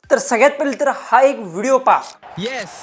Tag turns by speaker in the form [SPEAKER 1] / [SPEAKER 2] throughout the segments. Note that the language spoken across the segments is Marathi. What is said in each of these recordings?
[SPEAKER 1] तर सगळ्यात पहिले तर हा एक व्हिडिओ पहा.
[SPEAKER 2] Yes,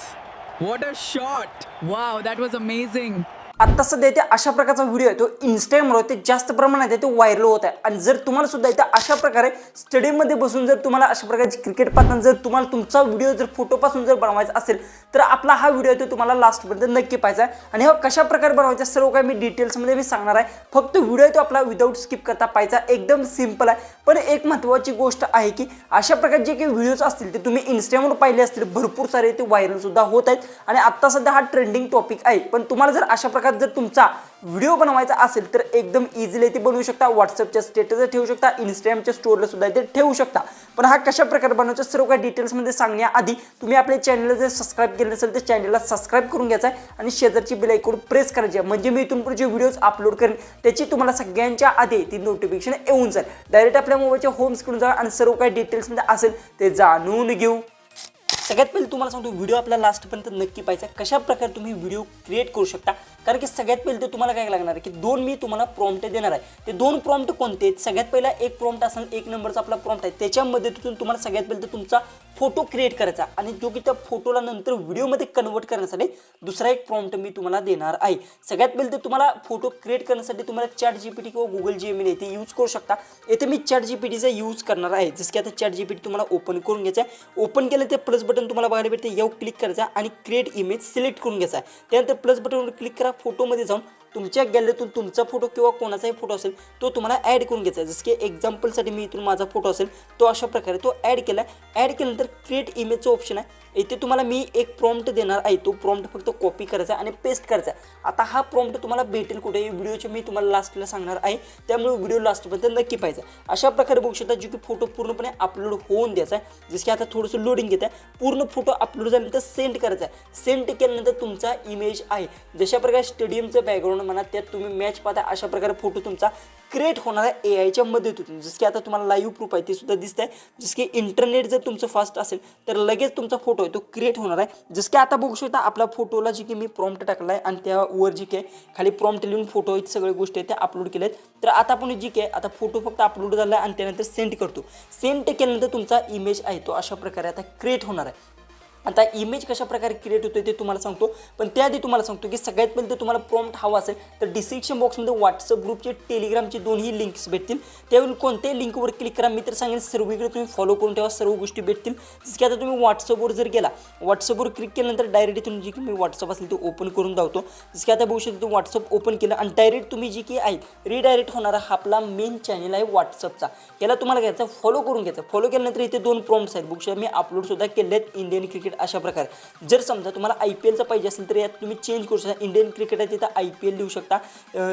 [SPEAKER 2] what a shot! Wow, that was amazing.
[SPEAKER 1] आता सध्या इथे अशा प्रकारचा व्हिडिओ आहे तो इंस्टाग्रामवर ते जास्त प्रमाणात आहे तो व्हायरल होत आहे. आणि जर तुम्हाला सुद्धा इथे अशा प्रकारे स्टेडियममध्ये बसून जर तुम्हाला अशा प्रकारची क्रिकेट पाहताना जर तुम्हाला तुमचा व्हिडिओ जर फोटोपासून जर बनवायचा असेल तर आपला हा व्हिडिओ आहे तो तुम्हाला लास्टपर्यंत नक्की पाहायचा आहे. आणि हा कशा प्रकारे बनवायचा सर्व काही मी डिटेल्समध्ये मी सांगणार आहे. फक्त व्हिडिओ तो आपला विदाऊट स्किप करता पाहायचा, एकदम सिंपल आहे. पण एक महत्त्वाची गोष्ट आहे की अशा प्रकारचे जे काही व्हिडिओज असतील ते तुम्ही इंस्टाग्रामवर पाहिले असतील, भरपूर सारे ते व्हायरल सुद्धा होत आहेत. आणि आता सध्या हा ट्रेंडिंग टॉपिक आहे. पण तुम्हाला जर अशा प्रकारे जर तुमचा व्हिडिओ बनवायचा असेल तर एकदम इझिली ते बनवू शकता. व्हॉट्सअपच्या स्टेटसवर ठेवू शकता, इंस्टाग्रामच्या स्टोरीला सुद्धा ते ठेवू शकता. पण हा कशा प्रकारे बनवायचा सर्व काही डिटेल्समध्ये सांगण्याआधी तुम्ही आपल्या चॅनलला जर सबस्क्राईब केलं नसेल तर चॅनलला सबस्क्राईब करून घ्यायचा आहे आणि शेजारची बेल आयकॉन प्रेस करायची आहे. म्हणजे मी इथून पुढे जे व्हिडिओज अपलोड करेन त्याची तुम्हाला सगळ्यांच्या आधी ती नोटिफिकेशन येऊन जाईल. डायरेक्ट आपल्या मोबाईलच्या होम स्क्रीन जा आणि सर्व काही डिटेल्समध्ये असेल ते जाणून घेऊ. सगळ्यात पहिले तुम्हाला सांगतो व्हिडिओ आपला लास्टपर्यंत नक्की पाहायचा. कशा प्रकारे तुम्ही व्हिडिओ क्रिएट करू शकता, कारण की सगळ्यात पहिले तर तुम्हाला काय लागणार आहे की दोन मी तुम्हाला प्रॉम्प्ट देणार आहे. ते दोन प्रॉम्प्ट कोणते आहेत? सगळ्यात पहिला एक प्रॉम्प्ट असेल, एक नंबरचा आपला प्रॉम्प्ट आहे. त्याच्या मदतीतून तुम्हाला सगळ्यात पहिले तुमचा फोटो क्रिएट करायचा आणि जो की त्या फोटोला नंतर व्हिडिओमध्ये कन्वर्ट करण्यासाठी दुसरा एक प्रॉम्प्ट मी तुम्हाला देणार आहे. सगळ्यात पहिले तर तुम्हाला फोटो क्रिएट करण्यासाठी तुम्हाला चॅट जीपीटी किंवा गुगल जेमिनी येथे यूज करू शकता. येथे मी चॅट जीपीटीचा यूज करणार आहे. जसं की आता चॅट जीपीटी तुम्हाला ओपन करून घ्यायचं आहे. ओपन केलं ते प्लस बटन तुम्हाला बघायला भेटते. यावर क्लिक करायचा आणि क्रिएट इमेज सिलेक्ट करून घ्यायचा आहे. त्यानंतर प्लस बटनवर क्लिक करा. फोटोमध्ये जाऊन तुमच्या गॅलरीतून तुमचा फोटो किंवा कोणाचाही फोटो असेल तो तुम्हाला ॲड करून घ्यायचा आहे. जसं की एक्झाम्पलसाठी मी इथून माझा फोटो असेल तो अशा प्रकारे तो ॲड केला. ॲड केल्यानंतर क्रिएट इमेजचं ऑप्शन आहे. इथे तुम्हाला मी एक प्रॉम्प्ट देणार आहे. तो प्रॉम्प्ट फक्त कॉपी करायचा आणि पेस्ट करायचा. आता हा प्रॉम्प्ट तुम्हाला भेटेल कुठे व्हिडिओचे मी तुम्हाला लास्टला सांगणार आहे. त्यामुळे व्हिडिओ लास्टपर्यंत नक्की पाहिजे. अशा प्रकारे बघू शकता जो की फोटो पूर्णपणे अपलोड होऊन द्यायचा आहे. जसं की आता थोडंसं लोडिंग घेत आहे. पूर्ण फोटो अपलोड झाल्यानंतर सेंड करायचा आहे. सेंड केल्यानंतर तुमचा इमेज आहे जशा प्रकारे स्टेडियमचं बॅकग्राऊंड म्हणा त्यात तुम्ही मॅच पाहता अशा प्रकारे फोटो तुमचा क्रिएट होणार आहे एआयच्या मदतीतून. जसं की आता तुम्हाला लाईव्ह प्रूफ आहे ते सुद्धा दिसत आहे. जसं की इंटरनेट जर तुमचं फास्ट असेल तर लगेच तुमचा फोटो आहे तो क्रिएट होणार आहे. जसं की आता बघू शकता आपला फोटोला जी की मी प्रॉम्प्ट टाकला आहे आणि त्यावर जी काय खाली प्रॉम्प्ट लिहून फोटो आहेत सगळ्या गोष्टी आहेत त्या अपलोड केल्या आहेत. तर आता आपण जी काय आता फोटो फक्त अपलोड झाला आहे आणि त्यानंतर सेंड करतो. सेंड केल्यानंतर तुमचा इमेज आहे तो अशा प्रकारे आता क्रिएट होणार आहे. आता इमेज कशा प्रकारे क्रिएट होतो ते तुम्हाला सांगतो. पण त्याआधी तुम्हाला सांगतो की सगळ्यात पहिले तर तुम्हाला प्रॉम्प्ट हवा असेल तर डिस्क्रिप्शन बॉक्समध्ये व्हॉट्सअप ग्रुपचे टेलिग्रामचे दोन्ही लिंक्स भेटतील. त्यावेळी कोणत्याही लिंकवर क्लिक करा. मी तर सांगेन सर्वीकडे तुम्ही फॉलो करून ठेवा, सर्व गोष्टी भेटतील. जसं की आता तुम्ही व्हॉट्सअपवर जर गेला, व्हॉट्सअपवर क्लिक केल्यानंतर डायरेक्ट इथून जी की मी व्हॉट्सअप असेल तो ओपन करून धावतो. जसं की आता बघू शकतो व्हॉट्सअप ओपन केलं आणि डायरेक्ट तुम्ही जी की आहे रिडायरेक्ट होणारा हा आपला मेन चॅनल आहे व्हॉट्सअपचा. याला तुम्हाला घ्यायचा फॉलो करून घ्यायचा. फॉलो केल्यानंतर इथे दोन प्रॉम्प्ट्स आहेत बघू शकता मी अपलोड सुद्धा केले आहेत. इंडियन क्रिकेट अशा प्रकारे. जर समजा तुम्हाला IPLचा पाहिजे असेल तर यात तुम्ही चेंज करू शकता. इंडियन क्रिकेट आहे तिथं IPL लिहू शकता.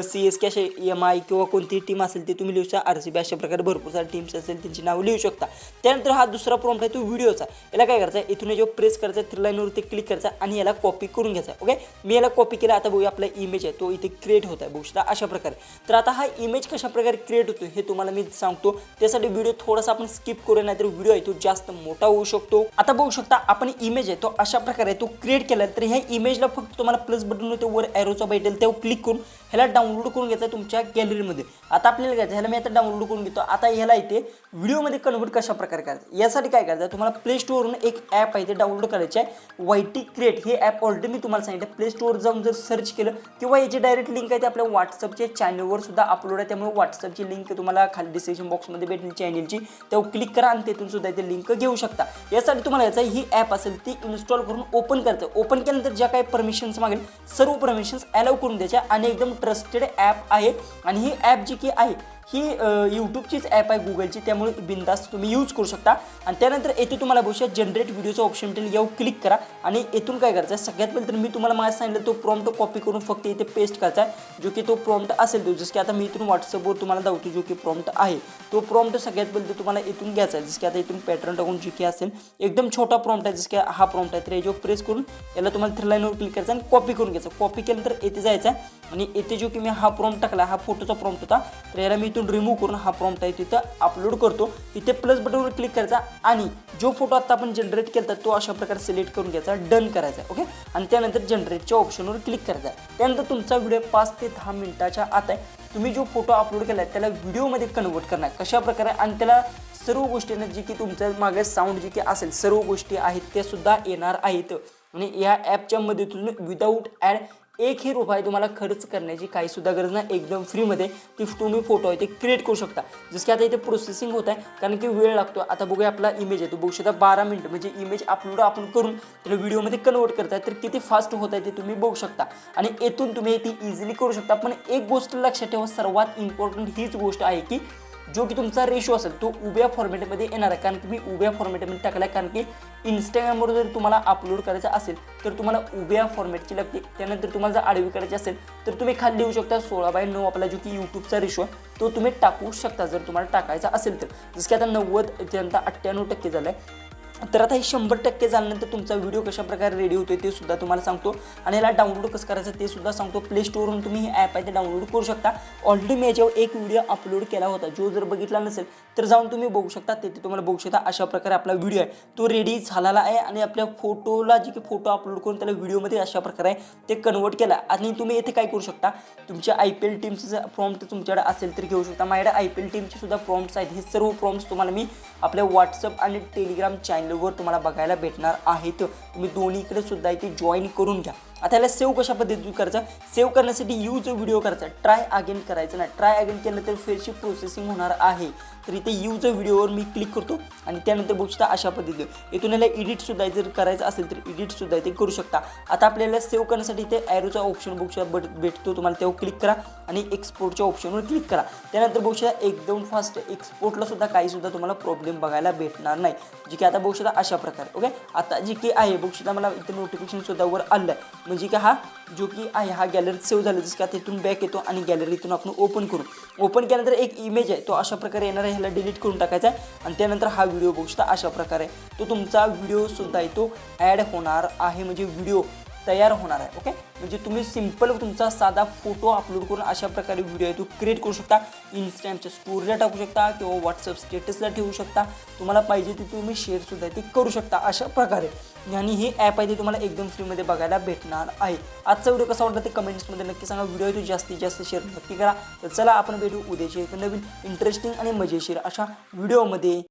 [SPEAKER 1] CSK असे MI किंवा कोणतीही टीम असेल ते तुम्ही लिहू शकता. RCB अशा प्रकारे भरपूर सारे टीम्स असेल त्यांची नावं लिहू शकता. त्यानंतर हा दुसरा प्रॉम्प्ट आहे तो व्हिडिओचा. याला काय करायचं आहे इथून जो प्रेस करायचा आहे 3 लाईनवरती क्लिक करायचा आणि याला कॉपी करून घ्यायचा. ओके, मी याला कॉपी केला. आता बघूया आपला इमेज आहे तो इथे क्रिएट होत आहे बघू शकता अशा प्रकारे. तर आता हा इमेज कशा प्रकारे क्रिएट होतो हे तुम्हाला मी सांगतो. त्यासाठी व्हिडिओ थोडासा आपण स्किप करूया, नाहीतर व्हिडिओ आहे तो जास्त मोठा होऊ शकतो. आता बघू शकता आपण इमेज आहे तो अशा प्रकारे तो क्रिएट केला. तर ह्या इमेजला फक्त तुम्हाला प्लस बटन ते वर एरोचा भेटेल त्यावर क्लिक करून ह्याला डाउनलोड करून घ्यायचा तुमच्या गॅलरीमध्ये. आता आपल्याला घ्यायचं ह्याला मी आता डाउनलोड करून घेतो. आता ह्याला इथे व्हिडिओमध्ये कन्वर्ट कशा प्रकारे करायचं यासाठी काय करायचं तुम्हाला प्ले स्टोअरवरून एक ॲप आहे ते डाउनलोड करायचे आहे. YT क्रिएट हे ॲप ऑलरेडी मी तुम्हाला सांगितलं. प्ले स्टोअर जाऊन जर सर्च केलं किंवा याची डायरेक्ट लिंक आहे ते आपल्या व्हॉट्सअपच्या चॅनलवर सुद्धा अपलोड आहे. त्यामुळे व्हॉट्सअपची लिंक तुम्हाला खाली डिस्क्रिप्शन बॉक्समध्ये भेटेल चॅनलची. त्यावर क्लिक करा आणि तिथून सुद्धा इथे लिंक घेऊ शकता. यासाठी तुम्हाला याचा ही ॲप असेल ती इन्स्टॉल करून ओपन करायचं. ओपन केल्यानंतर ज्या काही परमिशन्स मागेल सर्व परमिशन्स अलाउ करून द्यायच्या आणि एकदम ट्रस्टेड ॲप आहे. आणि ही ॲप जी की आहे ही यूट्यूबचीच ॲप आहे गुगलची, त्यामुळे बिंदास्त तुम्ही यूज करू शकता. आणि त्यानंतर येथे तुम्हाला भविष्यात जनरेट व्हिडिओचा ऑप्शन मिळेल. यावर क्लिक करा आणि येथून काय करायचं आहे सगळ्यात पहिले तर मी तुम्हाला माझ्या सांगितलं तो प्रॉम्प्ट कॉपी करून फक्त इथे पेस्ट करायचा आहे. जो की तो प्रॉम्प्ट असेल तो जसं की आता मी इथून व्हॉट्सअपवर तुम्हाला दाखवतो जो की प्रॉम्प्ट आहे तो प्रॉम्प्ट सगळ्यात पहिले तुम्हाला इथून घ्यायचा आहे. जसं की आता इथून पॅटर्न टाकून जी की असेल एकदम छोटा प्रॉम्प्ट आहे जसं की हा प्रॉम्प्ट आहे. तर याच्यावर प्रेस करून याला तुम्हाला 3 लाईनवर क्लिक करायचं आणि कॉपी करून घ्यायचं. कॉपी केल्यानंतर येथे जायचं आहे आणि येथे जो की मी हा प्रॉम्प्ट टाकला हा फोटोचा प्रॉम्प्ट होता. तर याला मी इथून रिमूव्ह करून हा प्रॉम्प्ट आहे तिथं अपलोड करतो. इथे प्लस बटनवर क्लिक करायचा आणि जो फोटो आता आपण जनरेट केला तो अशा प्रकारे सिलेक्ट करून घ्यायचा, डन करायचा. ओके, आणि त्यानंतर जनरेटच्या ऑप्शनवर क्लिक करायचा. त्यानंतर तुमचा व्हिडिओ 5 ते 10 मिनिटाच्या आत आहे. तुम्ही जो फोटो अपलोड केला आहे त्याला व्हिडिओमध्ये कन्वर्ट करणार कशा प्रकारे आणि त्याला सर्व गोष्टींना जी की तुमच्या मागे साऊंड जी की असेल सर्व गोष्टी आहेत ते सुद्धा येणार आहेत आणि या ॲपच्या मदतीतून विदाऊट ॲड एकही रुपये तुम्हाला खर्च करण्याची काही सुद्धा गरज नाही, एकदम फ्रीमध्ये ती तुम्ही फोटो आहे ते क्रिएट करू शकता. जसं की आता इथे प्रोसेसिंग होत आहे कारण की वेळ लागतो. आता बघूया आपला इमेज आहे तो बघू शकता 12 मिनिट म्हणजे इमेज अपलोड आपण करून त्याला व्हिडिओमध्ये कन्वर्ट करताय तर किती फास्ट होत आहे ते तुम्ही बघू शकता आणि येथून तुम्ही ती इझिली करू शकता. पण एक गोष्ट लक्षात ठेवा, सर्वात इम्पॉर्टंट हीच गोष्ट आहे की जो की तुमचा रेशो असेल तो उभ्या फॉर्मॅटमध्ये येणार आहे कारण की मी उभ्या फॉर्मॅटमध्ये टाकला आहे कारण की इंस्टाग्रामवर जर तुम्हाला अपलोड करायचं असेल तर तुम्हाला उभ्या फॉर्मॅटची लागते. त्यानंतर तुम्हाला जर आडवी करायची असेल तर तुम्ही खाली लिहू शकता 16:9 आपला जो की यूट्यूबचा रेशो आहे तो तुम्ही टाकू शकता जर तुम्हाला टाकायचा असेल तर. जसं की आता 90 त्यानंतर 98% झालं आहे. तर आता हे 100% झाल्यानंतर तुमचा व्हिडिओ कशा प्रकारे रेडी होतोय ते सुद्धा तुम्हाला सांगतो आणि याला डाउनलोड कसं करायचं ते सुद्धा सांगतो. प्ले स्टोरवरून तुम्ही हे ॲप आहे ते डाउनलोड करू शकता. ऑलरेडी मी याच्यावर एक व्हिडिओ अपलोड केला होता, जो जर बघितला नसेल तर जाऊन तुम्ही बघू शकता. तिथे तुम्हाला बघू शकता अशा प्रकारे आपला व्हिडिओ आहे तो रेडी झालेला आहे आणि आपल्या फोटोला जे की फोटो अपलोड करून त्याला व्हिडिओमध्ये अशा प्रकारे ते कन्वर्ट केला. आणि तुम्ही येथे काय करू शकता, तुमच्या IPL टीमचं प्रॉम्प्ट तुमच्याकडे असेल तर घेऊ शकता. माझ्याकडे IPL टीमचे सुद्धा प्रॉम्प्ट्स आहेत. हे सर्व प्रॉम्प्ट्स तुम्हाला मी आपल्या व्हॉट्सअप आणि टेलिग्राम चॅनलवर तुम्हाला बघायला भेटणार आहेत. तुम्ही दोन्हीकडे सुद्धा इथे जॉईन करून घ्या. आता याला सेव्ह कशा पद्धतीने करायचं, सेव्ह करण्यासाठी यूज व्हिडिओ करायचा, ट्राय अगेन करायचं नाही. ट्राय अगेन केलं तर फेरची प्रोसेसिंग होणार आहे. तर इथे यूज व्हिडिओवर मी क्लिक करतो आणि त्यानंतर बघू शकता अशा पद्धतीने इथून याला एडिटसुद्धा जर करायचं असेल तर एडिटसुद्धा इथे करू शकता. आता आपल्याला सेव्ह करण्यासाठी इथे ॲरोचा ऑप्शन बघू शकता भेटतो तुम्हाला, तेव्हा क्लिक करा आणि एक्सपोर्टच्या ऑप्शनवर क्लिक करा. त्यानंतर बघू शकता एकदम फास्ट एक्सपोर्टला सुद्धा काहीसुद्धा तुम्हाला प्रॉब्लेम बघायला भेटणार नाही. जे की आता बघू शकता अशा प्रकारे. ओके, आता जी की आहे बघू शकता मला इथे नोटिफिकेशनसुद्धा वर आलं आहे. म्हणजे की हा जो की आहे हा गॅलरीत सेव्ह झाला. जसं की आता इथून बॅक येतो आणि गॅलरीतून आपण ओपन करू. ओपन केल्यानंतर एक इमेज आहे तो अशा प्रकारे येणार आहे, ह्याला डिलीट करून टाकायचा आहे आणि त्यानंतर हा व्हिडिओ बघू शकता अशा प्रकारे तो तुमचा व्हिडिओसुद्धा आहे तो ॲड होणार आहे, म्हणजे व्हिडिओ तयार होणार आहे. ओके, म्हणजे तुम्ही सिम्पल तुमचा साधा फोटो अपलोड करून अशा प्रकारे व्हिडिओ आहे तो क्रिएट करू शकता. इंस्टाग्रामच्या स्टोरीला टाकू शकता किंवा व्हॉट्सअप स्टेटसला ठेवू शकता. तुम्हाला पाहिजे ते तुम्ही शेअरसुद्धा ते करू शकता अशा प्रकारे. आणि हे ॲप आहे ते तुम्हाला एकदम फ्रीमध्ये बघायला भेटणार आहे. आजचा व्हिडिओ कसा वाटला ते कमेंट्समध्ये नक्की सांगा. व्हिडिओ तो जास्तीत जास्त शेअर नक्की करा. तर चला आपण भेटू उद्याच्या एक नवीन इंटरेस्टिंग आणि मजेशीर अशा व्हिडिओमध्ये.